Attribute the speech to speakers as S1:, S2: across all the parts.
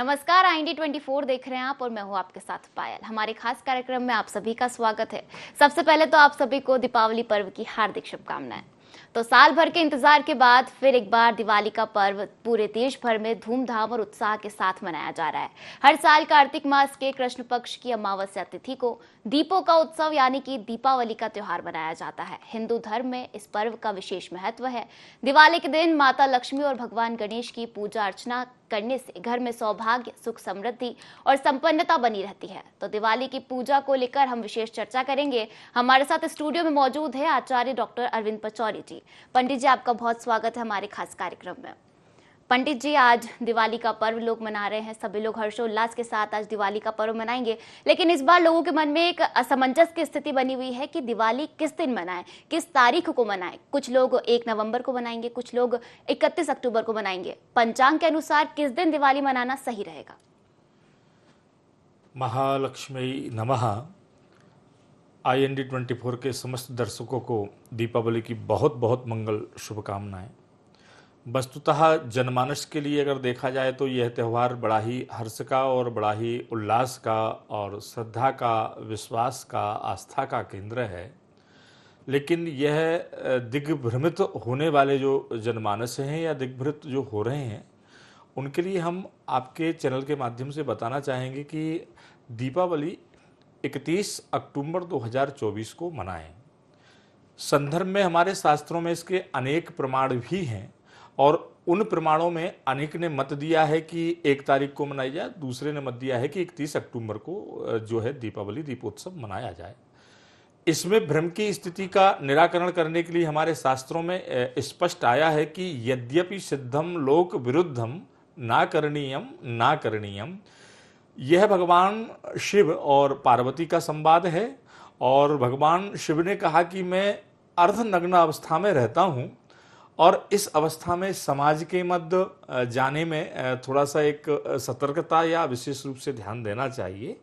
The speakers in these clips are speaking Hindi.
S1: नमस्कार, IND24 देख रहे हैं आप और मैं हूं आपके साथ पायल। हमारे खास कार्यक्रम में आप सभी का स्वागत है। सबसे पहले तो आप सभी को दीपावली पर्व की हार्दिक शुभकामनाएं। तो साल भर के इंतजार के बाद फिर एक बार दिवाली का पर्व पूरे देश भर में धूमधाम और उत्साह के साथ मनाया जा रहा है। हर साल कार्तिक मास के कृष्ण पक्ष की अमावस्या तिथि को दीपों का उत्सव यानी कि दीपावली का त्योहार मनाया जाता है। हिंदू धर्म में इस पर्व का विशेष महत्व है। दिवाली के दिन माता लक्ष्मी और भगवान गणेश की पूजा अर्चना करने से घर में सौभाग्य, सुख, समृद्धि और संपन्नता बनी रहती है। तो दिवाली की पूजा को लेकर हम विशेष चर्चा करेंगे। हमारे साथ स्टूडियो में मौजूद है आचार्य डॉक्टर अरविंद पचौरी जी। पंडित जी, आपका बहुत स्वागत है हमारे खास कार्यक्रम में। पंडित जी, आज दिवाली का पर्व लोग मना रहे हैं, सभी लोग हर्षोल्लास के साथ आज दिवाली का पर्व मनाएंगे, लेकिन इस बार लोगों के मन में एक असमंजस की स्थिति बनी हुई है कि दिवाली किस दिन मनाएं, किस तारीख को मनाएं। कुछ लोग 1 नवंबर को मनाएंगे, कुछ लोग 31 अक्टूबर को मनाएंगे। पंचांग के अनुसार किस दिन दिवाली मनाना सही रहेगा?
S2: महालक्ष्मी नमः। IND24 के समस्त दर्शकों को दीपावली की बहुत बहुत मंगल शुभकामनाएं। वस्तुतः जनमानस के लिए अगर देखा जाए तो यह त्यौहार बड़ा ही हर्ष का और बड़ा ही उल्लास का और श्रद्धा का, विश्वास का, आस्था का केंद्र है। लेकिन यह दिग्भ्रमित होने वाले जो जनमानस हैं या दिग्भ्रमित जो हो रहे हैं, उनके लिए हम आपके चैनल के माध्यम से बताना चाहेंगे कि दीपावली 31 अक्टूबर 2024 को मनाएं। संदर्भ में हमारे शास्त्रों में इसके अनेक प्रमाण भी हैं और उन प्रमाणों में अनेक ने मत दिया है कि 1 तारीख को मनाई जाए, दूसरे ने मत दिया है कि 31 अक्टूबर को जो है दीपावली दीपोत्सव मनाया जाए। इसमें भ्रम की स्थिति का निराकरण करने के लिए हमारे शास्त्रों में स्पष्ट आया है कि यद्यपि सिद्धम लोक विरुद्धम ना करणीयम, यह भगवान शिव और पार्वती का संवाद है। और भगवान शिव ने कहा कि मैं अर्धनग्न अवस्था में रहता हूँ और इस अवस्था में समाज के मध्य जाने में थोड़ा सा एक सतर्कता या विशेष रूप से ध्यान देना चाहिए,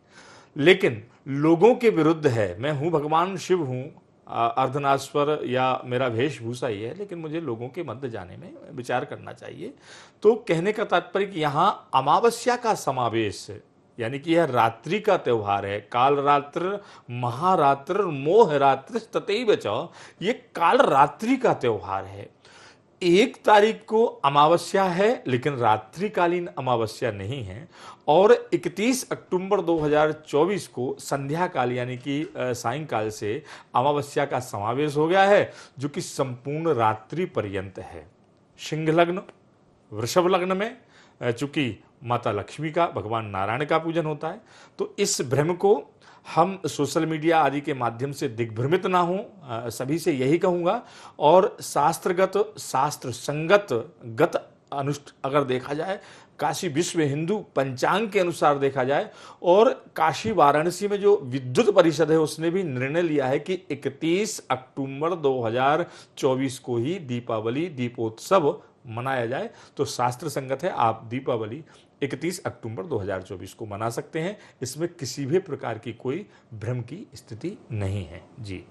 S2: लेकिन लोगों के विरुद्ध है। मैं हूँ भगवान शिव हूँ, अर्धनाश्वर या मेरा वेशभूषा ही है, लेकिन मुझे लोगों के मध्य जाने में विचार करना चाहिए। तो कहने का तात्पर्य कि यहाँ अमावस्या का समावेश है, यानी कि यह रात्रि का त्यौहार है। काल रात्र, महारात्र, मोह रात्र तथैव च, ये काल रात्रि का त्यौहार है। 1 तारीख को अमावस्या है, लेकिन रात्रिकालीन अमावस्या नहीं है। और 31 अक्टूबर 2024 को संध्या काल यानी कि सायंकाल से अमावस्या का समावेश हो गया है, जो कि संपूर्ण रात्रि पर्यंत है। सिंह लग्न, वृषभ लग्न में चूंकि माता लक्ष्मी का, भगवान नारायण का पूजन होता है, तो इस भ्रम को हम सोशल मीडिया आदि के माध्यम से दिग्भ्रमित ना हो, सभी से यही कहूँगा। और शास्त्रगत, शास्त्र संगत अगर देखा जाए, काशी विश्व हिंदू पंचांग के अनुसार देखा जाए, और काशी वाराणसी में जो विद्युत परिषद है उसने भी निर्णय लिया है कि 31 अक्टूबर 2024 को ही दीपावली दीपोत्सव मनाया जाए। तो शास्त्र संगत है, आप दीपावली 31 अक्टूबर 2024 को मना सकते हैं। इसमें किसी भी प्रकार की कोई भ्रम की स्थिति नहीं है जी।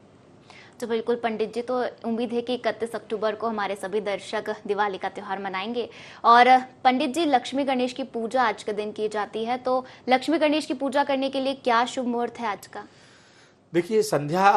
S1: तो बिल्कुल पंडित जी, तो उम्मीद है कि 31 अक्टूबर को हमारे सभी दर्शक दिवाली का त्यौहार मनाएंगे। और पंडित जी, लक्ष्मी गणेश की पूजा आज के दिन की जाती है, तो लक्ष्मी गणेश की पूजा करने के लिए क्या शुभ मुहूर्त है आज का?
S2: देखिए, संध्या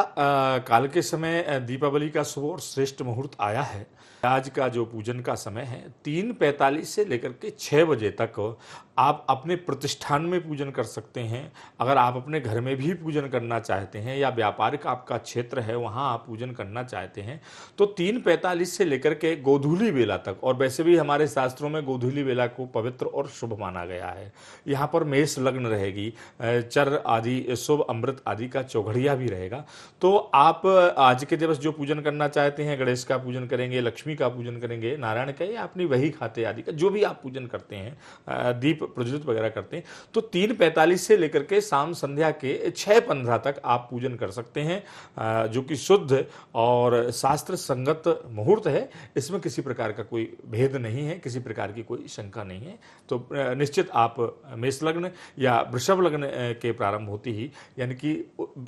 S2: काल के समय दीपावली का शुभ और श्रेष्ठ मुहूर्त आया है। आज का जो पूजन का समय है 3:45 से लेकर के 6 बजे तक आप अपने प्रतिष्ठान में पूजन कर सकते हैं। अगर आप अपने घर में भी पूजन करना चाहते हैं या व्यापारिक आपका क्षेत्र है वहाँ आप पूजन करना चाहते हैं, तो 3:45 से लेकर के गोधूली बेला तक, और वैसे भी हमारे शास्त्रों में गोधूली बेला को पवित्र और शुभ माना गया है। यहाँ पर मेष लग्न रहेगी, चर आदि, शुभ अमृत आदि का चौघड़िया भी रहेगा। तो आप आज के दिवस जो पूजन करना चाहते हैं, गणेश का पूजन करेंगे, लक्ष्मी का पूजन करेंगे, नारायण का या अपनी वही खाते आदि का, जो भी आप पूजन करते हैं, दीप प्रज्वलित वगैरह करते हैं, तो 3:45 से लेकर के शाम संध्या के 6:15 तक आप पूजन कर सकते हैं, जो कि शुद्ध और शास्त्र संगत मुहूर्त है। इसमें किसी प्रकार का कोई भेद नहीं है, किसी प्रकार की कोई शंका नहीं है। तो निश्चित आप मेष लग्न या वृषभ लग्न के प्रारंभ होती ही, यानी कि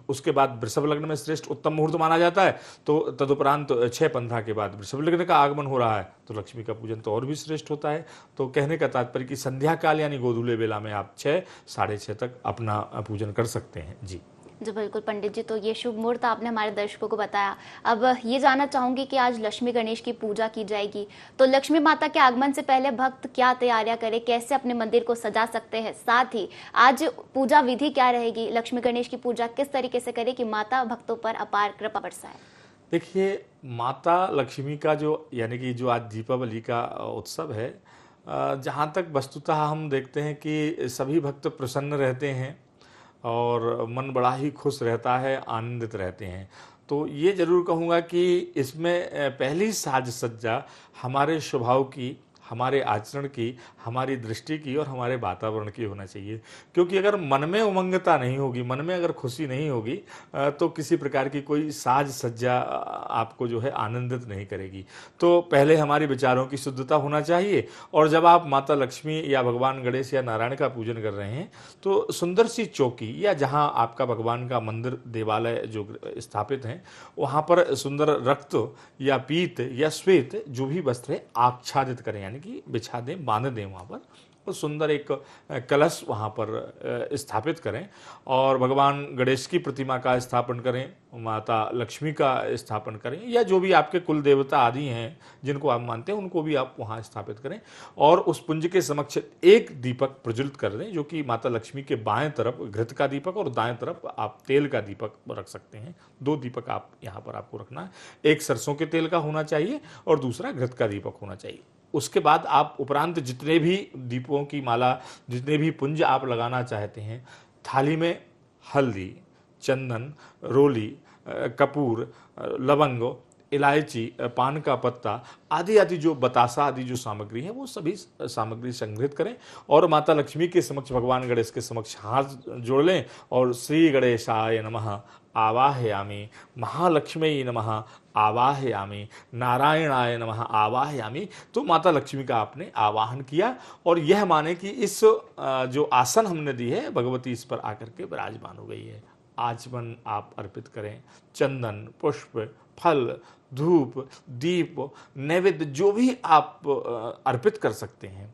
S2: उसके बाद वृषभ लग्न में श्रेष्ठ उत्तम मुहूर्त माना जाता है, तो तदुपरांत 6:15 के बाद वृषभ लग्न का का आगमन हो रहा है तो लक्ष्मी का पूजन तो और भी श्रेष्ठ होता है। तो कहने का तात्पर्य कि संध्या काल यानी गोधूले बेला में आप 6 साढ़े 6 तक अपना पूजन कर सकते हैं। जी
S1: जी बिल्कुल पंडित जी, तो ये शुभ मुहूर्त आपने हमारे दर्शकों को बताया। अब ये जानना चाहूंगी कि आज लक्ष्मी गणेश की पूजा की जाएगी, तो लक्ष्मी माता के आगमन से पहले भक्त क्या तैयारियां करें, कैसे अपने मंदिर को सजा सकते हैं, साथ ही आज पूजा विधि क्या रहेगी, लक्ष्मी गणेश की पूजा किस तरीके से करें कि माता भक्तों पर अपार कृपा बरसाए।
S2: देखिए, माता लक्ष्मी का जो यानी कि जो आज दीपावली का उत्सव है, जहाँ तक वस्तुतः हम देखते हैं कि सभी भक्त प्रसन्न रहते हैं और मन बड़ा ही खुश रहता है, आनंदित रहते हैं। तो ये ज़रूर कहूँगा कि इसमें पहली साज सज्जा हमारे स्वभाव की, हमारे आचरण की, हमारी दृष्टि की और हमारे वातावरण की होना चाहिए। क्योंकि अगर मन में उमंगता नहीं होगी, मन में अगर खुशी नहीं होगी, तो किसी प्रकार की कोई साज सज्जा आपको जो है आनंदित नहीं करेगी। तो पहले हमारे विचारों की शुद्धता होना चाहिए। और जब आप माता लक्ष्मी या भगवान गणेश या नारायण का पूजन कर रहे हैं तो सुंदर सी चौकी या जहाँ आपका भगवान का मंदिर देवालय जो स्थापित हैं, वहाँ पर सुंदर रक्त या पीत या श्वेत जो भी वस्त्र है आच्छादित करें, यानी कि बिछा दें, बांध दें वहाँ पर, और सुंदर एक कलश वहाँ पर स्थापित करें और भगवान गणेश की प्रतिमा का स्थापन करें, माता लक्ष्मी का स्थापन करें, या जो भी आपके कुल देवता आदि हैं जिनको आप मानते हैं उनको भी आप वहाँ स्थापित करें। और उस पुंज के समक्ष एक दीपक प्रज्वलित कर दें, जो कि माता लक्ष्मी के बाएं तरफ घृत का दीपक और दाएं तरफ आप तेल का दीपक रख सकते हैं। 2 दीपक आप यहाँ पर आपको रखना है, एक सरसों के तेल का होना चाहिए और दूसरा घृत का दीपक होना चाहिए। उसके बाद आप उपरांत जितने भी दीपों की माला, जितने भी पुंज आप लगाना चाहते हैं, थाली में हल्दी, चंदन, रोली, कपूर, लवंग, इलायची, पान का पत्ता आदि आदि जो बतासा आदि जो सामग्री है वो सभी सामग्री संग्रहित करें और माता लक्ष्मी के समक्ष, भगवान गणेश के समक्ष हाथ जोड़ लें और श्री गणेशाय नमः आवाहयामि, महालक्ष्मी नमः आवाहयामि, नारायणाय नमः आवाहयामि। तो माता लक्ष्मी का आपने आवाहन किया और यह माने कि इस जो आसन हमने दी है भगवती इस पर आकर के विराजमान हो गई है। आचमन आप अर्पित करें, चंदन, पुष्प, फल, धूप, दीप, नैवेद्य जो भी आप अर्पित कर सकते हैं।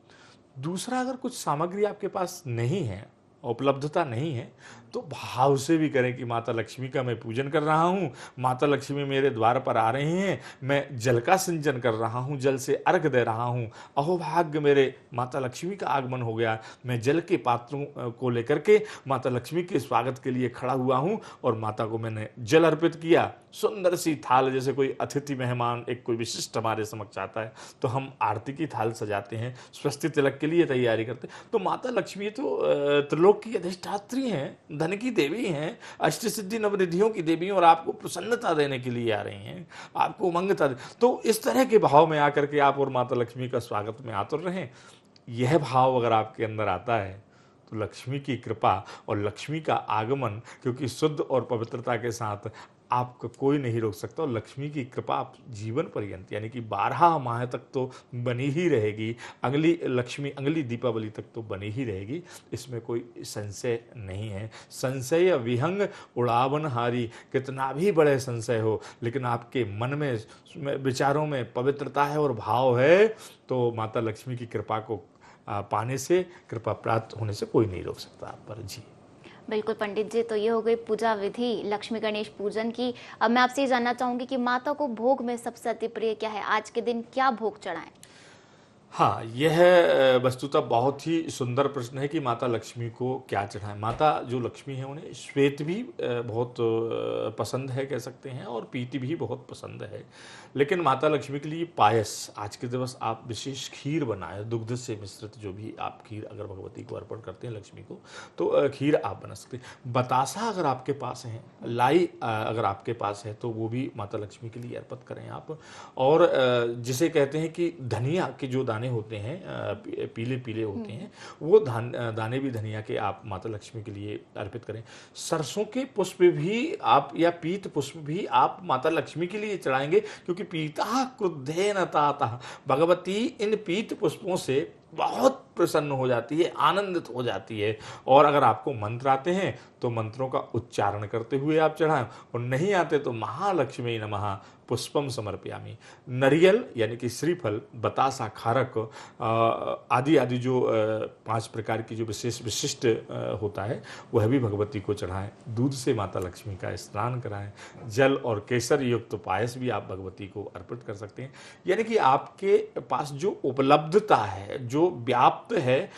S2: दूसरा, अगर कुछ सामग्री आपके पास नहीं है, उपलब्धता नहीं है, तो भाव से भी करें कि माता लक्ष्मी का मैं पूजन कर रहा हूँ, माता लक्ष्मी मेरे द्वार पर आ रही हैं, मैं जल का सिंचन कर रहा हूँ, जल से अर्घ दे रहा हूँ, अहोभाग्य मेरे माता लक्ष्मी का आगमन हो गया, मैं जल के पात्रों को लेकर के माता लक्ष्मी के स्वागत के लिए खड़ा हुआ हूँ और माता को मैंने जल अर्पित किया। सुंदर सी थाल, जैसे कोई अतिथि मेहमान एक कोई विशिष्ट हमारे समक्ष आता है तो हम आरती की थाल सजाते हैं, स्वस्ति तिलक के लिए तैयारी करते हैं। तो माता लक्ष्मी तो त्रिलोक की अधिष्ठात्री हैं, धन की देवी हैं, अष्ट सिद्धि नवनिधियों की देवी, और आपको प्रसन्नता देने के लिए आ रही हैं, आपको उमंगता दे। तो इस तरह के भाव में आकर के आप और माता लक्ष्मी का स्वागत में आतुर रहें। यह भाव अगर आपके अंदर आता है तो लक्ष्मी की कृपा और लक्ष्मी का आगमन, क्योंकि शुद्ध और पवित्रता के साथ आपको कोई नहीं रोक सकता, और लक्ष्मी की कृपा आप जीवन पर्यंत यानी कि 12 माह तक तो बनी ही रहेगी, अगली दीपावली तक तो बनी ही रहेगी, इसमें कोई संशय नहीं है। संशय विहंग उड़ावनहारी, कितना भी बड़े संशय हो लेकिन आपके मन में विचारों में पवित्रता है और भाव है तो माता लक्ष्मी की कृपा को पाने से, कृपा प्राप्त होने से कोई नहीं रोक सकता आप पर। जी
S1: बिल्कुल पंडित जी, तो ये हो गई पूजा विधि लक्ष्मी गणेश पूजन की। अब मैं आपसे ये जानना चाहूंगी कि माता को भोग में सबसे अति प्रिय क्या है, आज के दिन क्या भोग चढ़ाएं?
S2: हाँ, यह वस्तुतः बहुत ही सुंदर प्रश्न है कि माता लक्ष्मी को क्या चढ़ाएं। माता जो लक्ष्मी है उन्हें श्वेत भी बहुत पसंद है कह सकते हैं, और पीति भी बहुत पसंद है। लेकिन माता लक्ष्मी के लिए पायस, आज के दिवस आप विशेष खीर बनाएं, दुग्ध से मिश्रित जो भी आप खीर अगर भगवती को अर्पण करते हैं लक्ष्मी को, तो खीर आप बना सकते हैं। बतासा अगर आपके पास है, लाई अगर आपके पास है तो वो भी माता लक्ष्मी के लिए अर्पित करें आप। और जिसे कहते हैं कि धनिया के जो दाने होते हैं, पीले पीले होते हैं, वो दाने भी धनिया के आप माता लक्ष्मी के लिए अर्पित करें। सरसों के पुष्प भी आप या पीत पुष्प भी आप माता लक्ष्मी के लिए चढ़ाएंगे, क्योंकि पीता क्रुद्धेन ताता, भगवती इन पीत पुष्पों से बहुत प्रसन्न हो जाती है, आनंदित हो जाती है। और अगर आपको मंत्र आते हैं तो मंत्रों का उच्चारण करते हुए आप चढ़ाएं, और नहीं आते तो महालक्ष्मी नमः पुष्पम समर्पयामि। नरियल यानी कि श्रीफल, बतासा, खारक आदि आदि जो 5 प्रकार की जो विशेष विशिष्ट होता है वह भी भगवती को चढ़ाएं। दूध से माता लक्ष्मी का स्नान कराएं। जल और केसर युक्त पायस भी आप भगवती को अर्पित कर सकते हैं। यानी कि आपके पास जो उपलब्धता है, जो व्याप्त है,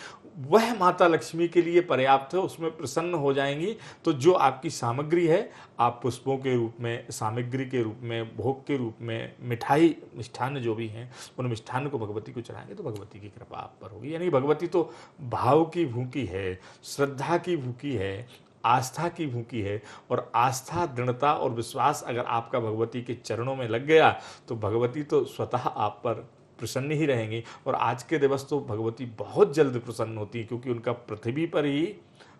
S2: वह माता लक्ष्मी के लिए पर्याप्त है, उसमें प्रसन्न हो जाएंगी। तो जो आपकी सामग्री है, आप पुष्पों के रूप में, सामग्री के रूप में, भोग के रूप में, मिठाई मिष्ठान्न जो भी हैं, उन मिष्ठान्न को भगवती को चढ़ाएंगे तो भगवती की कृपा आप पर होगी। यानी भगवती तो भाव की भूखी है, श्रद्धा की भूखी है, आस्था की भूखी है। और आस्था, दृढ़ता और विश्वास अगर आपका भगवती के चरणों में लग गया तो भगवती तो स्वतः आप पर प्रसन्न ही रहेंगी। और आज के दिवस तो भगवती बहुत जल्द प्रसन्न होती है, क्योंकि उनका पृथ्वी पर ही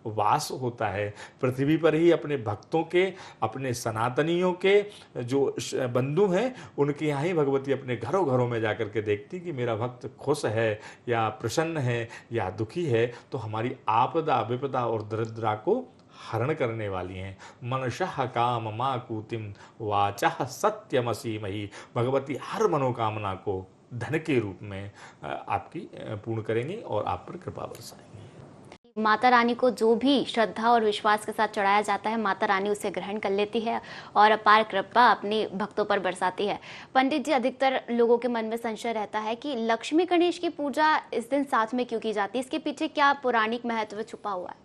S2: वास होता है। पृथ्वी पर ही अपने भक्तों के, अपने सनातनियों के जो बंधु हैं, उनके यहाँ ही भगवती अपने घरों घरों में जाकर के देखती कि मेरा भक्त खुश है या प्रसन्न है या दुखी है, तो हमारी आपदा, विपदा और दरिद्रा को हरण करने वाली हैं। मनशः काम माकूतिम वाचः सत्यमसीमहि। भगवती हर मनोकामना को धन के रूप में आपकी पूर्ण करेंगी और आप पर कृपा बरसाएंगी।
S1: माता रानी को जो भी श्रद्धा और विश्वास के साथ चढ़ाया जाता है, माता रानी उसे ग्रहण कर लेती है और अपार कृपा अपने भक्तों पर बरसाती है। पंडित जी, अधिकतर लोगों के मन में संशय रहता है कि लक्ष्मी गणेश की पूजा इस दिन साथ में क्यों की जाती है, इसके पीछे क्या पौराणिक महत्व छुपा हुआ है?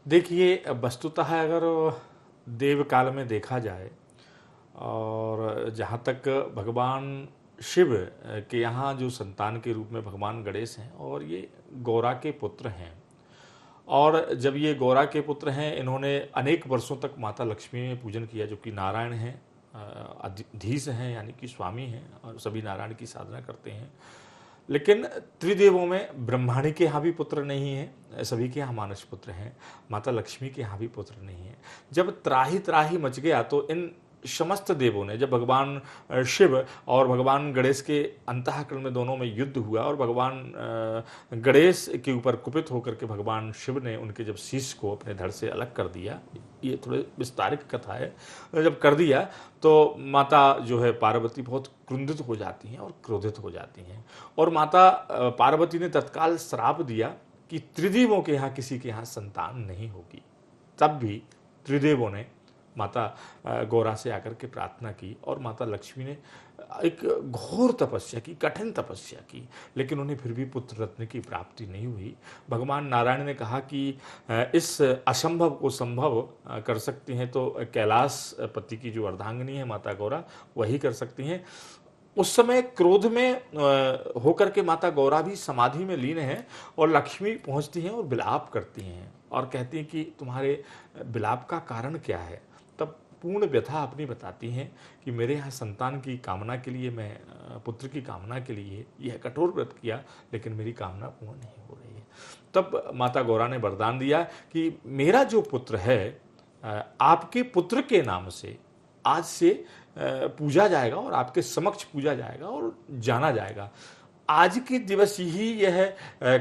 S2: देखिए, वस्तुतः अगर देव काल में देखा जाए, और जहाँ तक भगवान शिव के यहाँ जो संतान के रूप में भगवान गणेश हैं, और ये गौरा के पुत्र हैं, और जब ये गौरा के पुत्र हैं, इन्होंने अनेक वर्षों तक माता लक्ष्मी में पूजन किया, जो कि नारायण हैं, अधीश हैं, यानी कि स्वामी हैं, और सभी नारायण की साधना करते हैं। लेकिन त्रिदेवों में ब्रह्माणी के यहाँ भी पुत्र नहीं है, सभी के यहाँ मानस पुत्र हैं, माता लक्ष्मी के यहाँ भी पुत्र नहीं है। जब त्राही त्राही मच गया तो इन समस्त देवों ने, जब भगवान शिव और भगवान गणेश के अंतःकरण में दोनों में युद्ध हुआ, और भगवान गणेश के ऊपर कुपित होकर के भगवान शिव ने उनके जब शीश को अपने धड़ से अलग कर दिया, ये थोड़े विस्तारित कथा है, जब कर दिया तो माता जो है पार्वती बहुत क्रुंधित हो जाती हैं और क्रोधित हो जाती हैं। और माता पार्वती ने तत्काल श्राप दिया कि त्रिदेवों के यहाँ किसी के यहाँ संतान नहीं होगी। तब भी त्रिदेवों ने माता गौरा से आकर के प्रार्थना की, और माता लक्ष्मी ने एक घोर तपस्या की, कठिन तपस्या की, लेकिन उन्हें फिर भी पुत्र रत्न की प्राप्ति नहीं हुई। भगवान नारायण ने कहा कि इस असंभव को संभव कर सकती हैं तो कैलाश पति की जो अर्धांगिनी है माता गौरा, वही कर सकती हैं। उस समय क्रोध में होकर के माता गौरा भी समाधि में लीन है, और लक्ष्मी पहुंचती हैं और विलाप करती हैं और कहती हैं कि तुम्हारे विलाप का कारण क्या है। तब पूर्ण व्यथा अपनी बताती हैं कि मेरे यहाँ संतान की कामना के लिए, मैं पुत्र की कामना के लिए यह कठोर व्रत किया, लेकिन मेरी कामना पूर्ण नहीं हो रही है। तब माता गौरा ने वरदान दिया कि मेरा जो पुत्र है आपके पुत्र के नाम से आज से पूजा जाएगा, और आपके समक्ष पूजा जाएगा और जाना जाएगा। आज के दिवस ही यह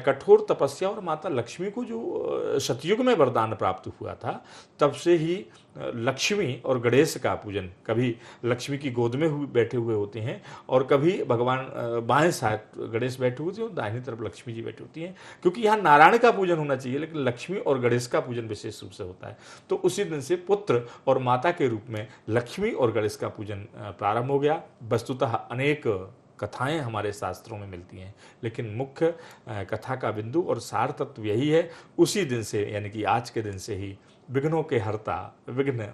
S2: कठोर तपस्या, और माता लक्ष्मी को जो सतयुग में वरदान प्राप्त हुआ था, तब से ही लक्ष्मी और गणेश का पूजन, कभी लक्ष्मी की गोद में बैठे हुए होते हैं, और कभी भगवान बाएं साइड गणेश बैठे होते हैं और दाहिनी तरफ लक्ष्मी जी बैठी होती हैं, क्योंकि यहाँ नारायण का पूजन होना चाहिए, लेकिन लक्ष्मी और गणेश का पूजन विशेष रूप से होता है। तो उसी दिन से पुत्र और माता के रूप में लक्ष्मी और गणेश का पूजन प्रारंभ हो गया। वस्तुतः अनेक कथाएं हमारे शास्त्रों में मिलती हैं, लेकिन मुख्य कथा का बिंदु और सार तत्व यही है। उसी दिन से, यानी कि आज के दिन से ही विघ्नों के हरता, विघ्न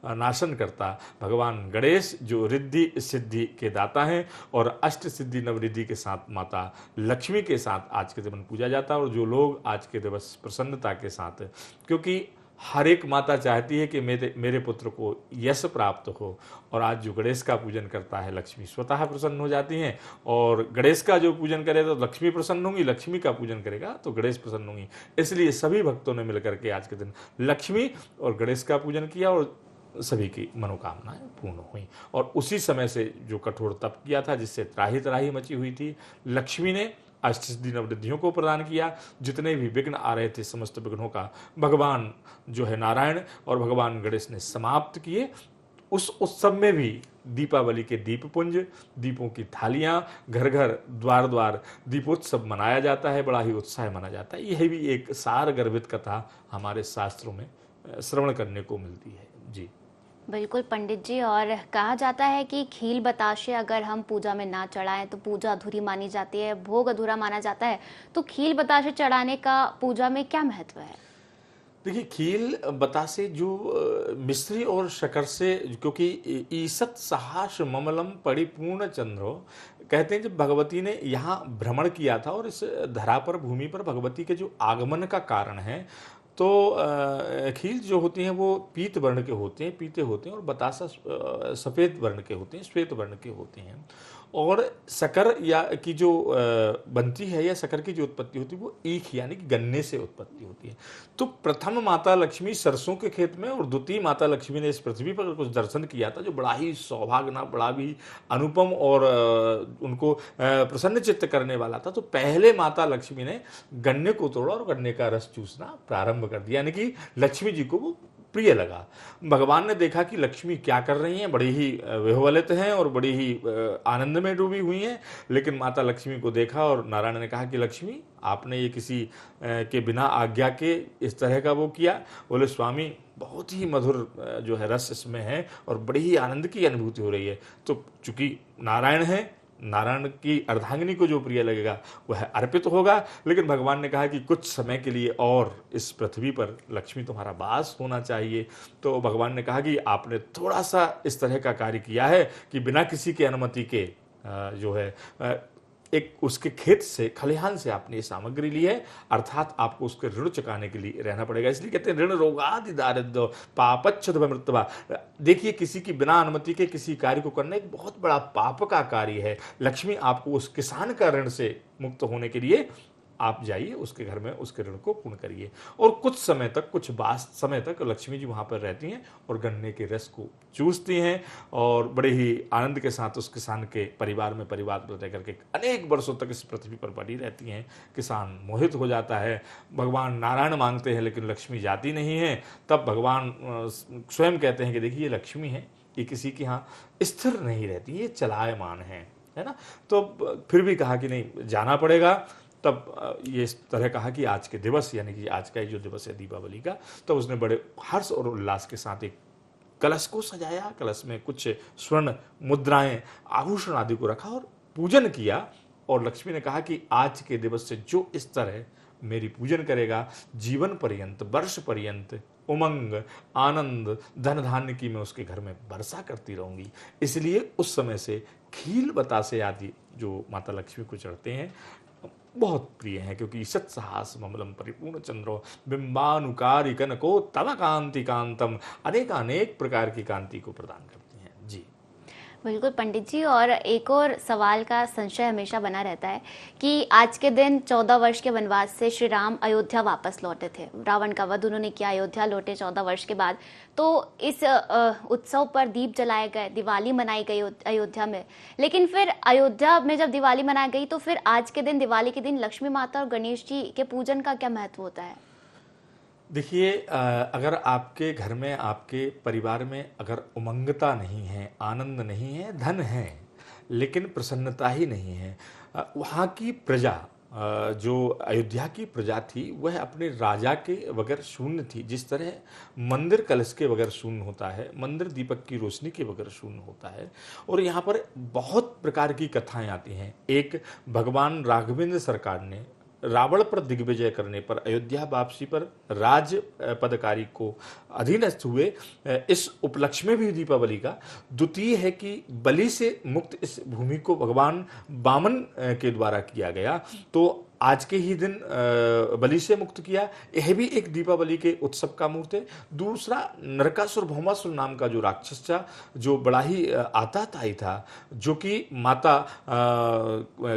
S2: नाशन करता भगवान गणेश, जो रिद्धि सिद्धि के दाता हैं, और अष्ट सिद्धि नवरिद्धि के साथ माता लक्ष्मी के साथ आज के दिन पूजा जाता है। और जो लोग आज के दिवस प्रसन्नता के साथ, क्योंकि हर एक माता चाहती है कि मेरे पुत्र को यश प्राप्त हो, और आज जो गणेश का पूजन करता है, लक्ष्मी स्वतः प्रसन्न हो जाती हैं, और गणेश का जो पूजन करे तो लक्ष्मी प्रसन्न होंगी, लक्ष्मी का पूजन करेगा तो गणेश प्रसन्न होंगी। इसलिए सभी भक्तों ने मिलकर के आज के दिन लक्ष्मी और गणेश का पूजन किया, और सभी की मनोकामनाएं पूर्ण हुई। और उसी समय से जो कठोर तप किया था, जिससे त्राही त्राही मची हुई थी, लक्ष्मी ने अष्टसिद्धि नवनिधियों को प्रदान किया। जितने भी विघ्न आ रहे थे समस्त विघ्नों का भगवान जो है नारायण और भगवान गणेश ने समाप्त किए। उस उत्सव में भी दीपावली के दीपपुंज, दीपों की थालियां, घर घर द्वार द्वार दीपोत्सव मनाया जाता है, बड़ा ही उत्साह माना जाता है। यह भी एक सार गर्भित कथा हमारे शास्त्रों में श्रवण करने को मिलती है। जी
S1: बिल्कुल पंडित जी, और कहा जाता है कि खील बताशे अगर हम पूजा में ना चढ़ाएं तो पूजा अधूरी मानी जाती है, भोग अधूरा माना जाता है। तो खील बताशे चढ़ाने का पूजा में क्या महत्व है?
S2: देखिए, खील बतासे जो मिश्री और शक्कर से, क्योंकि ईसत सहास ममलम परिपूर्ण चंद्रो, कहते हैं जब भगवती ने यहाँ भ्रमण किया था और इस धरा पर भूमि पर भगवती के जो आगमन का कारण है, तो खील जो होती हैं वो पीत वर्ण के होते हैं, पीते होते हैं, और बतासा सफ़ेद वर्ण के होते हैं, श्वेत वर्ण के होते हैं। और शक्कर या की जो बनती है या शक्कर की जो उत्पत्ति होती है वो ईख यानी कि गन्ने से उत्पत्ति होती है। तो प्रथम माता लक्ष्मी सरसों के खेत में और द्वितीय माता लक्ष्मी ने इस पृथ्वी पर कुछ दर्शन किया था जो बड़ा ही सौभाग्यना, बड़ा भी अनुपम और उनको प्रसन्न चित्त करने वाला था। तो पहले माता लक्ष्मी ने गन्ने को तोड़ा और गन्ने का रस चूसना प्रारंभ कर दिया, यानी कि लक्ष्मी जी को वो प्रिय लगा। भगवान ने देखा कि लक्ष्मी क्या कर रही हैं, बड़ी ही विह्वलित हैं और बड़ी ही आनंद में डूबी हुई हैं। लेकिन माता लक्ष्मी को देखा और नारायण ने कहा कि लक्ष्मी, आपने ये किसी के बिना आज्ञा के इस तरह का वो किया। बोले स्वामी, बहुत ही मधुर जो है रस इसमें है और बड़ी ही आनंद की अनुभूति हो रही है। तो चूंकि नारायण है, नारायण की अर्धांगिनी को जो प्रिय लगेगा वह अर्पित होगा। लेकिन भगवान ने कहा कि कुछ समय के लिए और इस पृथ्वी पर लक्ष्मी तुम्हारा वास होना चाहिए। तो भगवान ने कहा कि आपने थोड़ा सा इस तरह का कार्य किया है कि बिना किसी की अनुमति के जो है एक उसके खेत से, खलिहान से आपने ये सामग्री ली है, अर्थात आपको उसके ऋण चुकाने के लिए रहना पड़ेगा। इसलिए कहते हैं ऋण रोगादि दारिद्र्य पापच्छद मृत्यवा। देखिए, किसी की बिना अनुमति के किसी कार्य को करना एक बहुत बड़ा पाप का कार्य है। लक्ष्मी आपको उस किसान का ऋण से मुक्त होने के लिए आप जाइए, उसके घर में उसके ऋण को पूर्ण करिए। और कुछ समय तक, कुछ बास समय तक लक्ष्मी जी वहाँ पर रहती हैं और गन्ने के रस को चूसती हैं और बड़े ही आनंद के साथ उस किसान के परिवार में परिवार रह करके अनेक वर्षों तक इस पृथ्वी पर बनी रहती हैं। किसान मोहित हो जाता है, भगवान नारायण मांगते हैं लेकिन लक्ष्मी जाती नहीं है। तब भगवान स्वयं कहते हैं कि देखिए, ये लक्ष्मी है, ये किसी के यहाँ स्थिर नहीं रहती, ये चलायमान है ना। तो फिर भी कहा कि नहीं, जाना पड़ेगा। तब ये इस तरह कहा कि आज के दिवस, यानी कि आज का जो दिवस है दीपावली का, तो उसने बड़े हर्ष और उल्लास के साथ एक कलश को सजाया, कलश में कुछ स्वर्ण मुद्राएं, आभूषण आदि को रखा और पूजन किया। और लक्ष्मी ने कहा कि आज के दिवस से जो इस तरह मेरी पूजन करेगा, जीवन पर्यंत, वर्ष पर्यंत उमंग, आनंद, धन धान्य की मैं उसके घर में वर्षा करती रहूंगी। इसलिए उस समय से खील बतासे आदि जो माता लक्ष्मी को चढ़ते हैं बहुत प्रिय हैं, क्योंकि सत्साहस ममलम परिपूर्ण चंद्रो बिंबानुकारी कनको तव कांति कांतम, अनेक प्रकार की कांति को प्रदान करती हैं। जी
S1: बिल्कुल पंडित जी, और एक और सवाल का संशय हमेशा बना रहता है कि आज के दिन 14 वर्ष के वनवास से श्री राम अयोध्या वापस लौटे थे। रावण का वध उन्होंने किया, अयोध्या लौटे 14 वर्ष के बाद। तो इस उत्सव पर दीप जलाए गए, दिवाली मनाई गई अयोध्या में। लेकिन फिर अयोध्या में जब दिवाली मनाई गई तो फिर आज के दिन, दिवाली के दिन, लक्ष्मी माता और गणेश जी के पूजन का क्या महत्व होता है?
S2: देखिए, अगर आपके घर में, आपके परिवार में अगर उमंगता नहीं है, आनंद नहीं है, धन है लेकिन प्रसन्नता ही नहीं है, वहाँ की प्रजा, जो अयोध्या की प्रजा थी, वह अपने राजा के बगैर शून्य थी। जिस तरह मंदिर कलश के बगैर शून्य होता है, मंदिर दीपक की रोशनी के बगैर शून्य होता है। और यहाँ पर बहुत प्रकार की कथाएं आती हैं। एक, भगवान राघवेंद्र सरकार ने रावण पर दिग्विजय करने पर, अयोध्या वापसी पर राज पदकारी को अधीनस्थ हुए, इस उपलक्ष्य में भी दीपावली का। द्वितीय है कि बलि से मुक्त इस भूमि को भगवान वामन के द्वारा किया गया, तो आज के ही दिन बलि से मुक्त किया। यह भी एक दीपावली के उत्सव का मूर्त है। दूसरा, नरकासुर भौमासुर नाम का जो राक्षस था, जो बड़ा ही आताताई था, जो कि माता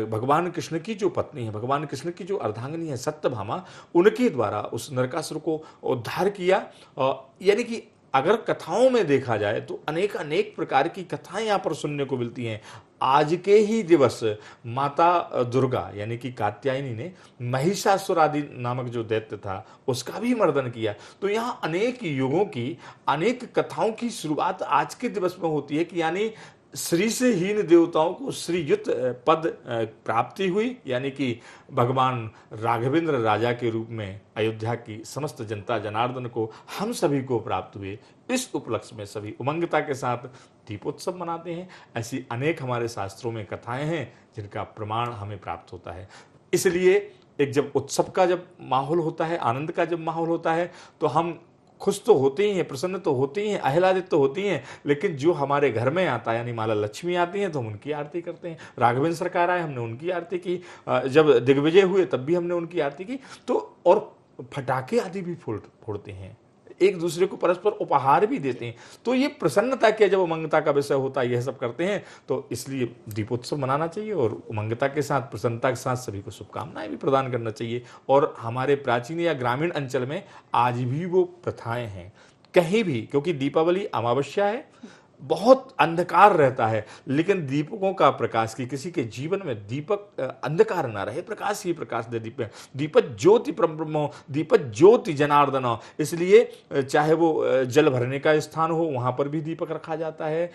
S2: भगवान कृष्ण की जो पत्नी है, भगवान कृष्ण की जो अर्धांगिनी है सत्यभामा, उनके द्वारा उस नरकासुर को उद्धार किया। यानी कि अगर कथाओं में देखा जाए तो अनेक अनेक प्रकार की कथाएं यहाँ पर सुनने को मिलती हैं। आज के ही दिवस माता दुर्गा यानी कि कात्यायनी ने महिषासुर आदि नामक जो दैत्य था उसका भी मर्दन किया। तो यहाँ अनेक युगों की अनेक कथाओं की शुरुआत आज के दिवस में होती है कि यानी श्री से हीन देवताओं को श्रीयुत पद प्राप्ति हुई, यानी कि भगवान राघवेंद्र राजा के रूप में अयोध्या की समस्त जनता जनार्दन को हम सभी को प्राप्त हुए। इस उपलक्ष्य में सभी उमंगता के साथ दीपोत्सव मनाते हैं। ऐसी अनेक हमारे शास्त्रों में कथाएं हैं जिनका प्रमाण हमें प्राप्त होता है। इसलिए एक जब उत्सव का जब माहौल होता है, आनंद का जब माहौल होता है, तो हम खुश तो होते ही हैं, प्रसन्न तो होते ही हैं, आह्लादित तो होती हैं, लेकिन जो हमारे घर में आता है यानी माला लक्ष्मी आती हैं तो हम उनकी आरती करते हैं। राघवेंद्र सरकार आए, हमने उनकी आरती की। जब दिग्विजय हुए तब भी हमने उनकी आरती की। तो और फटाके आदि भी फोड़ते हैं, एक दूसरे को परस्पर उपहार भी देते हैं। तो ये प्रसन्नता के जब उमंगता का विषय होता है, यह सब करते हैं, तो इसलिए दीपोत्सव मनाना चाहिए और उमंगता के साथ, प्रसन्नता के साथ सभी को शुभकामनाएं भी प्रदान करना चाहिए। और हमारे प्राचीन या ग्रामीण अंचल में आज भी वो प्रथाएं हैं कहीं भी, क्योंकि दीपावली अमावस्या है, बहुत अंधकार रहता है, लेकिन दीपकों का प्रकाश की किसी के जीवन में दीपक अंधकार ना रहे, प्रकाश ही प्रकाश दे। दीपक ज्योति परब्रह्म, दीपक ज्योति जनार्दन। इसलिए चाहे वो जल भरने का स्थान हो, वहां पर भी दीपक रखा जाता है।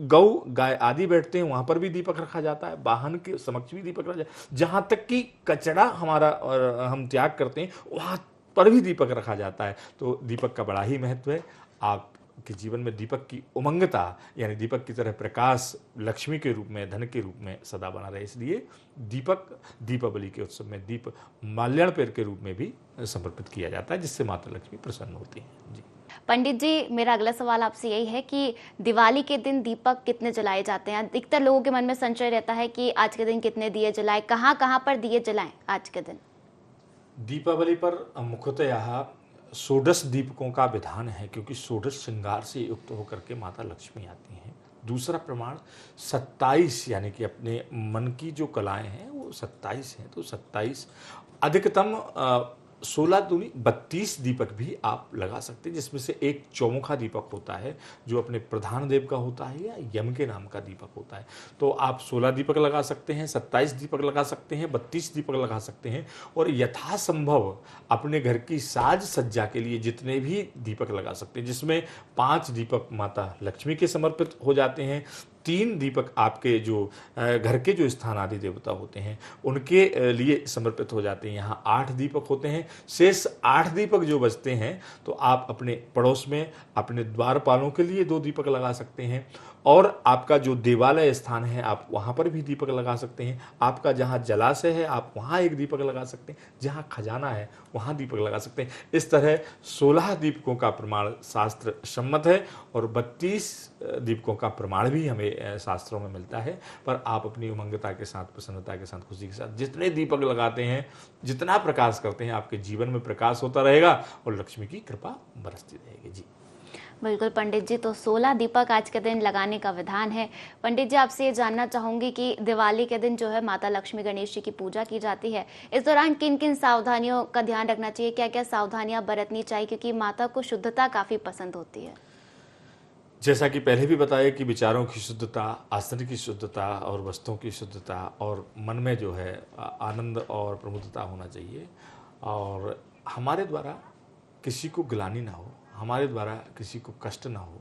S2: गौ गाय आदि बैठते हैं, वहां पर भी दीपक रखा जाता है। वाहन के समक्ष भी दीपक रखा जाता है। जहां तक कि कचरा हमारा और हम त्याग करते हैं वहां पर भी दीपक रखा जाता है। तो दीपक का बड़ा ही महत्व है। आप कि जीवन में दीपक की उमंगता यानी दीपक की तरह प्रकाश लक्ष्मी के रूप में, धन के रूप में सदा बना रहे। इसलिए दीपक दीपावली के उत्सव में दीप माल्यार्पण के रूप में भी समर्पित किया जाता है, जिससे माता लक्ष्मी प्रसन्न होती हैं। जी
S1: पंडित जी, मेरा अगला सवाल आपसे यही है कि दिवाली के दिन दीपक कितने जलाए जाते हैं? अधिकतर लोगों के मन में संशय रहता है कि आज के दिन कितने दिए जलाएं, कहाँ कहाँ पर दिए जलाएं आज के दिन?
S2: दीपावली पर मुख्यतः षोडश दीपकों का विधान है, क्योंकि षोडश श्रृंगार से युक्त होकर के माता लक्ष्मी आती हैं। दूसरा प्रमाण 27 यानी कि अपने मन की जो कलाएं हैं वो 27 हैं, तो 27 अधिकतम 16 दूनी 32 दीपक भी आप लगा सकते हैं, जिसमें से एक चौमुखा दीपक होता है जो अपने प्रधान देव का होता है या यम के नाम का दीपक होता है। तो आप 16 दीपक लगा सकते हैं, 27 दीपक लगा सकते हैं, 32 दीपक लगा सकते हैं। और यथासंभव अपने घर की साज सज्जा के लिए जितने भी दीपक लगा सकते हैं, जिसमें 5 दीपक माता लक्ष्मी के समर्पित हो जाते हैं, 3 दीपक आपके जो घर के जो स्थान आदि देवता होते हैं उनके लिए समर्पित हो जाते हैं। यहाँ 8 दीपक होते हैं। शेष 8 दीपक जो बचते हैं तो आप अपने पड़ोस में अपने द्वारपालों के लिए 2 दीपक लगा सकते हैं। और आपका जो देवालय स्थान है आप वहाँ पर भी दीपक लगा सकते हैं। आपका जहाँ जलाशय है आप वहाँ एक दीपक लगा सकते हैं। जहाँ खजाना है वहाँ दीपक लगा सकते हैं। इस तरह 16 दीपकों का प्रमाण शास्त्र सम्मत है और 32 दीपकों का प्रमाण भी हमें शास्त्रों में मिलता है। पर आप अपनी उमंगता के साथ, प्रसन्नता के साथ, खुशी के साथ जितने दीपक लगाते हैं, जितना प्रकाश करते हैं, आपके जीवन में प्रकाश होता रहेगा और लक्ष्मी की कृपा बरसती रहेगी। जी
S1: बिल्कुल पंडित जी, तो 16 दीपक आज के दिन लगाने का विधान है। पंडित जी, आपसे ये जानना चाहूंगी कि दिवाली के दिन जो है माता लक्ष्मी गणेश जी की पूजा की जाती है, इस दौरान किन किन सावधानियों का ध्यान रखना चाहिए, क्या क्या सावधानियां बरतनी चाहिए, क्योंकि माता को शुद्धता काफी पसंद होती है?
S2: जैसा कि पहले भी बताया कि विचारों की शुद्धता, आसन की शुद्धता और वस्तुओं की शुद्धता और मन में जो है आनंद और प्रमुदता होना चाहिए। और हमारे द्वारा किसी को ग्लानि ना हो, हमारे द्वारा किसी को कष्ट ना हो,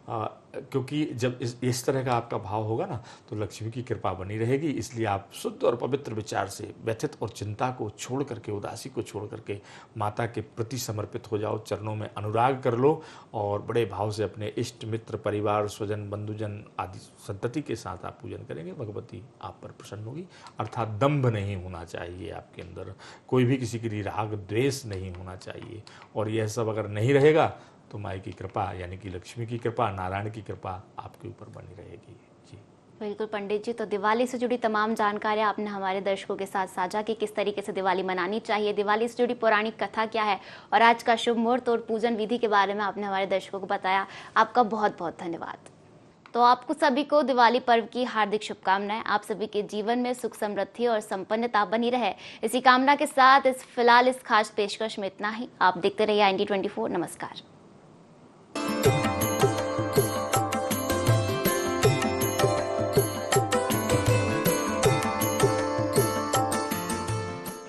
S2: क्योंकि जब इस तरह का आपका भाव होगा ना तो लक्ष्मी की कृपा बनी रहेगी। इसलिए आप शुद्ध और पवित्र विचार से व्यथित और चिंता को छोड़ करके, उदासी को छोड़ करके माता के प्रति समर्पित हो जाओ, चरणों में अनुराग कर लो और बड़े भाव से अपने इष्ट मित्र, परिवार, स्वजन, बंधुजन आदि संतति के साथ आप पूजन करेंगे। भगवती आप पर प्रसन्न होगी। अर्थात दंभ नहीं होना चाहिए आपके अंदर, कोई भी किसी के लिए राग द्वेष नहीं होना चाहिए। और यह सब अगर नहीं रहेगा तो माई की कृपा यानी कि लक्ष्मी की कृपा, नारायण की कृपा आपके ऊपर बनी रहेगी। जी
S1: बिल्कुल पंडित जी, तो दिवाली से जुड़ी तमाम जानकारियां आपने हमारे दर्शकों के साथ साझा की, किस तरीके से दिवाली मनानी चाहिए, दिवाली से जुड़ी पौराणिक कथा क्या है और आज का शुभ मुहूर्त और पूजन विधि के बारे में आपने हमारे दर्शकों को बताया। आपका बहुत बहुत धन्यवाद। तो आपको सभी को दिवाली पर्व की हार्दिक शुभकामनाएं। आप सभी के जीवन में सुख, समृद्धि और संपन्नता बनी रहे, इसी कामना के साथ फिलहाल इस खास पेशकश में इतना ही। आप देखते रहिए IND24। नमस्कार।